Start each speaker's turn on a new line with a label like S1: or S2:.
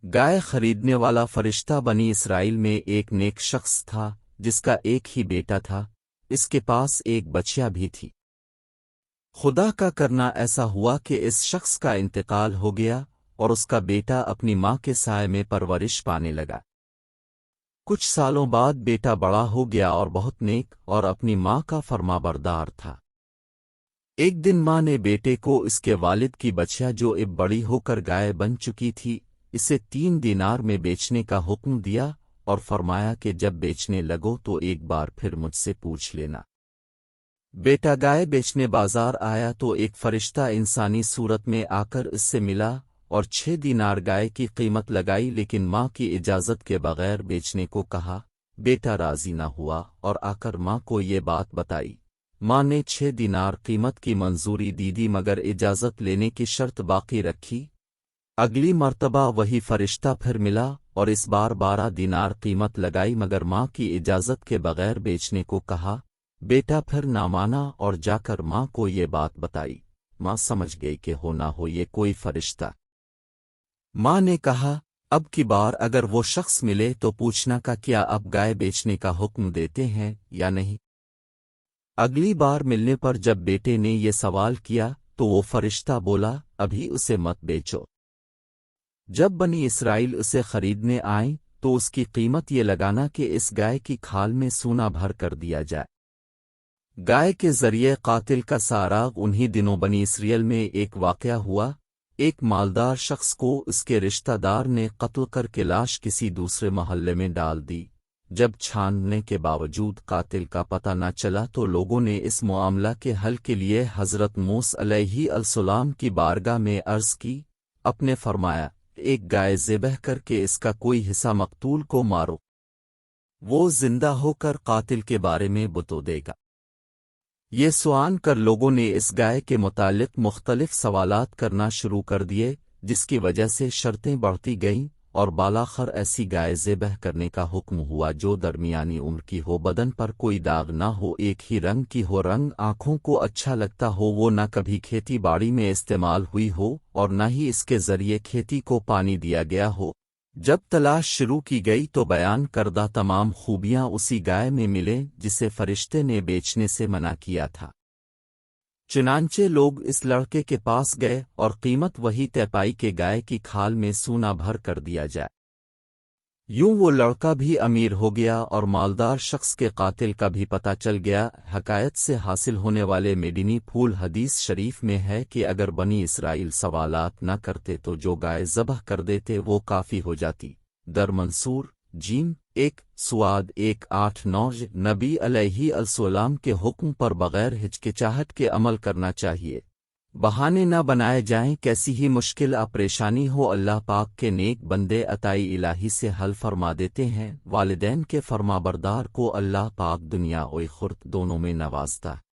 S1: گائے خریدنے والا فرشتہ بنی اسرائیل میں ایک نیک شخص تھا جس کا ایک ہی بیٹا تھا، اس کے پاس ایک بچیا بھی تھی۔ خدا کا کرنا ایسا ہوا کہ اس شخص کا انتقال ہو گیا اور اس کا بیٹا اپنی ماں کے سائے میں پرورش پانے لگا۔ کچھ سالوں بعد بیٹا بڑا ہو گیا اور بہت نیک اور اپنی ماں کا فرمانبردار تھا۔ ایک دن ماں نے بیٹے کو اس کے والد کی بچیا جو اب بڑی ہو کر گائے بن چکی تھی اسے 3 دینار میں بیچنے کا حکم دیا اور فرمایا کہ جب بیچنے لگو تو ایک بار پھر مجھ سے پوچھ لینا۔ بیٹا گائے بیچنے بازار آیا تو ایک فرشتہ انسانی صورت میں آ کر اس سے ملا اور 6 دینار گائے کی قیمت لگائی، لیکن ماں کی اجازت کے بغیر بیچنے کو کہا۔ بیٹا راضی نہ ہوا اور آ کر ماں کو یہ بات بتائی۔ ماں نے 6 دینار قیمت کی منظوری دی مگر اجازت لینے کی شرط باقی رکھی۔ اگلی مرتبہ وہی فرشتہ پھر ملا اور اس بار 12 دینار قیمت لگائی مگر ماں کی اجازت کے بغیر بیچنے کو کہا۔ بیٹا پھر نہ مانا اور جا کر ماں کو یہ بات بتائی۔ ماں سمجھ گئی کہ ہو نہ ہو یہ کوئی فرشتہ۔ ماں نے کہا اب کی بار اگر وہ شخص ملے تو پوچھنا کا کیا اب گائے بیچنے کا حکم دیتے ہیں یا نہیں۔ اگلی بار ملنے پر جب بیٹے نے یہ سوال کیا تو وہ فرشتہ بولا ابھی اسے مت بیچو۔ جب بنی اسرائیل اسے خریدنے آئیں تو اس کی قیمت یہ لگانا کہ اس گائے کی کھال میں سونا بھر کر دیا جائے۔ گائے کے ذریعے قاتل کا ساراغ انہی دنوں بنی اسرائیل میں ایک واقعہ ہوا۔ ایک مالدار شخص کو اس کے رشتہ دار نے قتل کر کے لاش کسی دوسرے محلے میں ڈال دی۔ جب چھاننے کے باوجود قاتل کا پتہ نہ چلا تو لوگوں نے اس معاملہ کے حل کے لیے حضرت موسیٰ علیہ السلام کی بارگاہ میں عرض کی۔ آپ نے فرمایا ایک گائے ذبح کر کے اس کا کوئی حصہ مقتول کو مارو، وہ زندہ ہو کر قاتل کے بارے میں بتا دے گا۔ یہ سوال کر لوگوں نے اس گائے کے متعلق مختلف سوالات کرنا شروع کر دیے، جس کی وجہ سے شرطیں بڑھتی گئیں اور بالآخر ایسی گائے ذبح کرنے کا حکم ہوا جو درمیانی عمر کی ہو، بدن پر کوئی داغ نہ ہو، ایک ہی رنگ کی ہو، رنگ آنکھوں کو اچھا لگتا ہو، وہ نہ کبھی کھیتی باڑی میں استعمال ہوئی ہو اور نہ ہی اس کے ذریعے کھیتی کو پانی دیا گیا ہو۔ جب تلاش شروع کی گئی تو بیان کردہ تمام خوبیاں اسی گائے میں ملیں جسے فرشتے نے بیچنے سے منع کیا تھا۔ چنانچہ لوگ اس لڑکے کے پاس گئے اور قیمت وہی طے پائی کہ گائے کی کھال میں سونا بھر کر دیا جائے۔ یوں وہ لڑکا بھی امیر ہو گیا اور مالدار شخص کے قاتل کا بھی پتہ چل گیا۔ حکایت سے حاصل ہونے والے میڈینی پھول حدیث شریف میں ہے کہ اگر بنی اسرائیل سوالات نہ کرتے تو جو گائے ذبح کر دیتے وہ کافی ہو جاتی۔ در منصور جیم 1 سواد 189 نبی علیہ السلام کے حکم پر بغیر ہچکچاہٹ کے عمل کرنا چاہیے۔ بہانے نہ بنائے جائیں، کیسی ہی مشکل پریشانی ہو اللہ پاک کے نیک بندے عطائی الہی سے حل فرما دیتے ہیں۔ والدین کے فرمانبردار کو اللہ پاک دنیا و آخرت دونوں میں نوازتا ہے۔